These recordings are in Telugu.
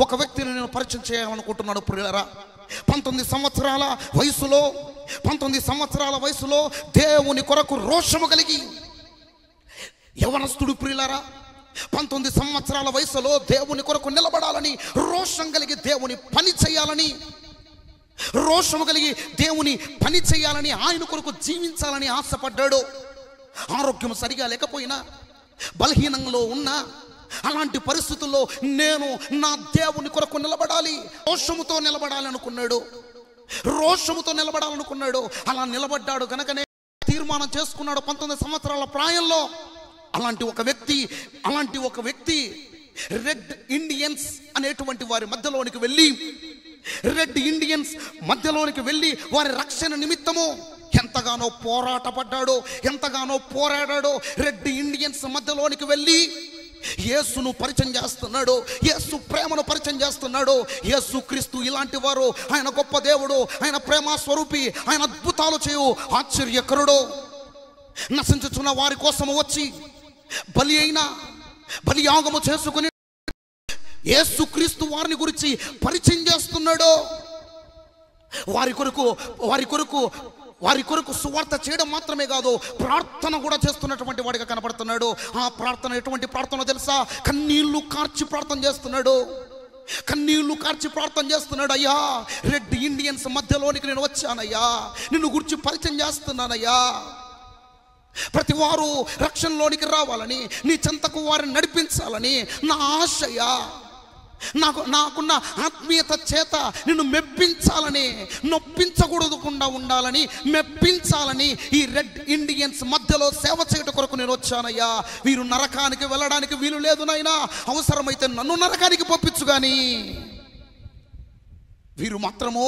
ఒక వ్యక్తిని నేను పరిచయం చేయాలనుకుంటున్నాను ప్రియులారా. 19 సంవత్సరాల వయసులో దేవుని కొరకు రోషము కలిగి యవనస్తుడు ప్రియులారా. 19 సంవత్సరాల వయసులో దేవుని కొరకు నిలబడాలని రోషం కలిగి దేవుని పని చేయాలని, రోషము కలిగి దేవుని పని చేయాలని, ఆయన కొరకు జీవించాలని ఆశపడ్డాడు. ఆరోగ్యం సరిగా లేకపోయినా, బలహీనంలో ఉన్నా, అలాంటి పరిస్థితుల్లో నేను నా దేవుని కొరకు నిలబడాలి, రోషముతో నిలబడాలనుకున్నాడు. అలా నిలబడ్డాడు కనుకనే తీర్మానం చేసుకున్నాడు 19 సంవత్సరాల ప్రాయంలో. అలాంటి ఒక వ్యక్తి రెడ్ ఇండియన్స్ అనేటువంటి వారి మధ్యలోనికి వెళ్ళి వారి రక్షణ నిమిత్తము ఎంతగానో పోరాడాడో. రెడ్ ఇండియన్స్ మధ్యలోనికి వెళ్ళి యేసును పరిచయం చేస్తున్నాడు, యేసు ప్రేమను పరిచయం చేస్తున్నాడు. యేసు క్రీస్తు ఇలాంటి వారు, ఆయన గొప్ప దేవుడు, ఆయన ప్రేమ స్వరూపి, ఆయన అద్భుతాలు చేయు ఆశ్చర్యకరుడు. నశించుచున్న వారి కోసము వచ్చి బలియాగము చేసుకుని యేసు క్రీస్తు వారిని గురించి పరిచయం చేస్తున్నాడు. వారి కొరకు సువార్త చేయడం మాత్రమే కాదు, ప్రార్థన కూడా చేస్తున్నటువంటి వాడిగా కనపడుతున్నాడు. ఆ ప్రార్థన ఎటువంటి ప్రార్థన తెలుసా? కన్నీళ్లు కార్చి ప్రార్థన చేస్తున్నాడు. అయ్యా, రెడ్ ఇండియన్స్ మధ్యలోనికి నేను వచ్చానయ్యా, నిన్ను గురించి పరిచయం చేస్తున్నానయ్యా. ప్రతి వారు రక్షణలోనికి రావాలని, నీ చెంతకు వారిని నడిపించాలని నా ఆశయ్యా. నాకున్న ఆత్మీయత చేత నిన్ను మెప్పించాలని, నొప్పించకూడదుకుండా ఉండాలని, మెప్పించాలని ఈ రెడ్ ఇండియన్స్ మధ్యలో సేవ చేయడం కొరకు నేను వచ్చానయ్యా. వీరు నరకానికి వెళ్ళడానికి వీలు లేదు నాయనా, అవసరమైతే నన్ను నరకానికి పంపించు గాని వీరు మాత్రము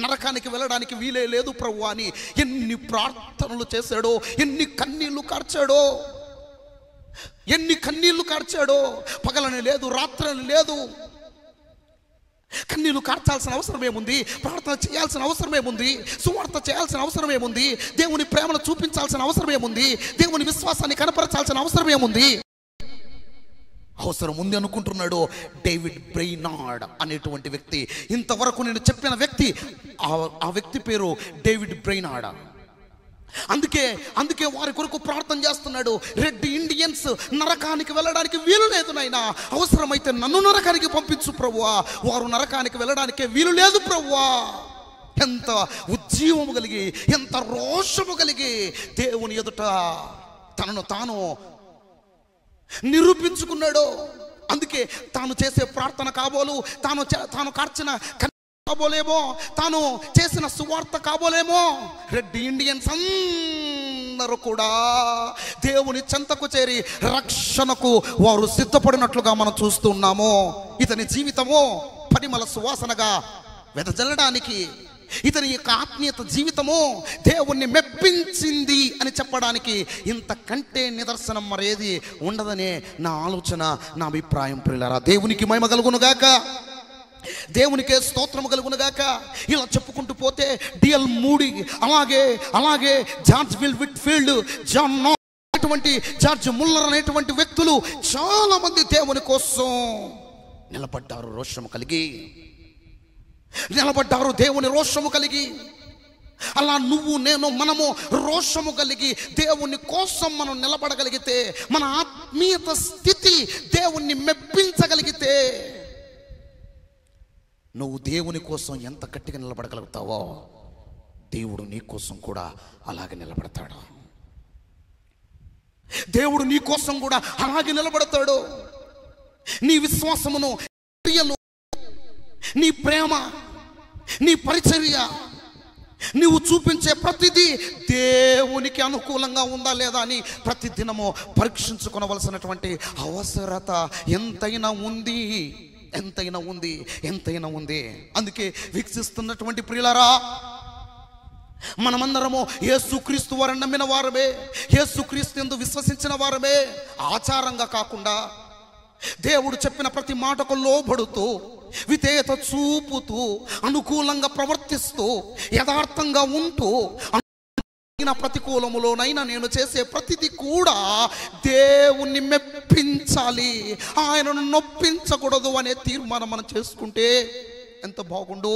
నరకానికి వెళ్ళడానికి వీలే లేదు ప్రభువా అని ఎన్ని ప్రార్థనలు చేశాడో, ఎన్ని కన్నీళ్లు కార్చాడో. పగలని లేదు, రాత్రని లేదు. కన్నీళ్లు కార్చాల్సిన అవసరం ఏముంది? ప్రార్థన చేయాల్సిన అవసరం ఏముంది? సువార్త చేయాల్సిన అవసరం ఏముంది? దేవుని ప్రేమను చూపించాల్సిన అవసరం ఏముంది? దేవుని విశ్వాసాన్ని కనపరచాల్సిన అవసరం ఏముంది? అవసరం ఉంది అనుకుంటున్నాడు డేవిడ్ బ్రెయినార్డ్ అనేటువంటి వ్యక్తి. ఇంతవరకు నేను చెప్పిన వ్యక్తి, ఆ వ్యక్తి పేరు డేవిడ్ బ్రెయినార్డ్. అందుకే వారి కొరకు ప్రార్థన చేస్తున్నాడు. రెడ్ ఇండియన్స్ నరకానికి వెళ్ళడానికి వీలు లేదు నాయనా, అవసరమైతే నన్ను నరకానికి పంపించు ప్రభువా, వారు నరకానికి వెళ్ళడానికే వీలు లేదు ప్రభువా. ఎంత ఉజ్జీవము కలిగి, ఎంత రోషము కలిగి దేవుని ఎదుట తనను తాను నిరూపించుకున్నాడు. అందుకే తాను చేసే ప్రార్థన కాబోలు, తాను కార్చిన కాబోలేమో, తాను చేసిన సువార్త కాబోలేమో, రెడ్ ఇండియన్స్ అందరూ కూడా దేవుని చెంతకు చేరి రక్షణకు వారు సిద్ధపడినట్లుగా మనం చూస్తున్నాము. ఇతని జీవితము పరిమళ సువాసనగా వెదజల్లడానికి, ఇతని యొక్క ఆత్మీయత జీవితము దేవుణ్ణి మెప్పించింది అని చెప్పడానికి ఇంతకంటే నిదర్శనం మరేది ఉండదనే నా ఆలోచన, నా అభిప్రాయం. ప్రియులారా, దేవునికి మహిమ కలుగునుగాక, దేవునికే స్తోత్రము కలుగునుగాక. ఇలా చెప్పుకుంటూ పోతే డిఎల్ మూడీ, అలాగే జార్జ్ విట్ఫీల్డ్, జాన్ నో అటువంటి, జార్జ్ ముల్లర్ అనేటువంటి వ్యక్తులు చాలా మంది దేవుని కోసం నిలబడ్డారు, దేవుని రోషము కలిగి. అలా నువ్వు, నేను, మనము రోషము కలిగి దేవుని కోసం మనం నిలబడగలిగితే, మన ఆత్మీయత స్థితి దేవుణ్ణి మెప్పించగలిగితే, నువ్వు దేవుని కోసం ఎంత గట్టిగా నిలబడగలుగుతావో దేవుడు నీ కోసం కూడా అలాగే నిలబడతాడు. నీ విశ్వాసమును, క్రియలు, నీ ప్రేమ, నీ పరిచర్య, నీవు చూపించే ప్రతిదీ దేవునికి అనుకూలంగా ఉందా లేదా అని ప్రతిదినము పరీక్షించుకోవలసినటువంటి అవసరత ఎంతైనా ఉంది. అందుకే వీక్షిస్తున్నటువంటి ప్రియులారా, మనమందరము యేసుక్రీస్తు వారిని నమ్మిన వారమే, యేసుక్రీస్తు యందు విశ్వసించిన వారమే. ఆచారంగా కాకుండా దేవుడు చెప్పిన ప్రతి మాటకు లోబడుతూ, విధేయత చూపుతూ, అనుకూలంగా ప్రవర్తిస్తూ, యథార్థంగా ఉంటూ, ప్రతి ప్రతికూలములోనైనా నేను చేసే ప్రతిదీ కూడా దేవుణ్ణి మెప్పించాలి, ఆయనను నొప్పించకూడదు అనే తీర్మానం మనం చేసుకుంటే ఎంత బాగుండు.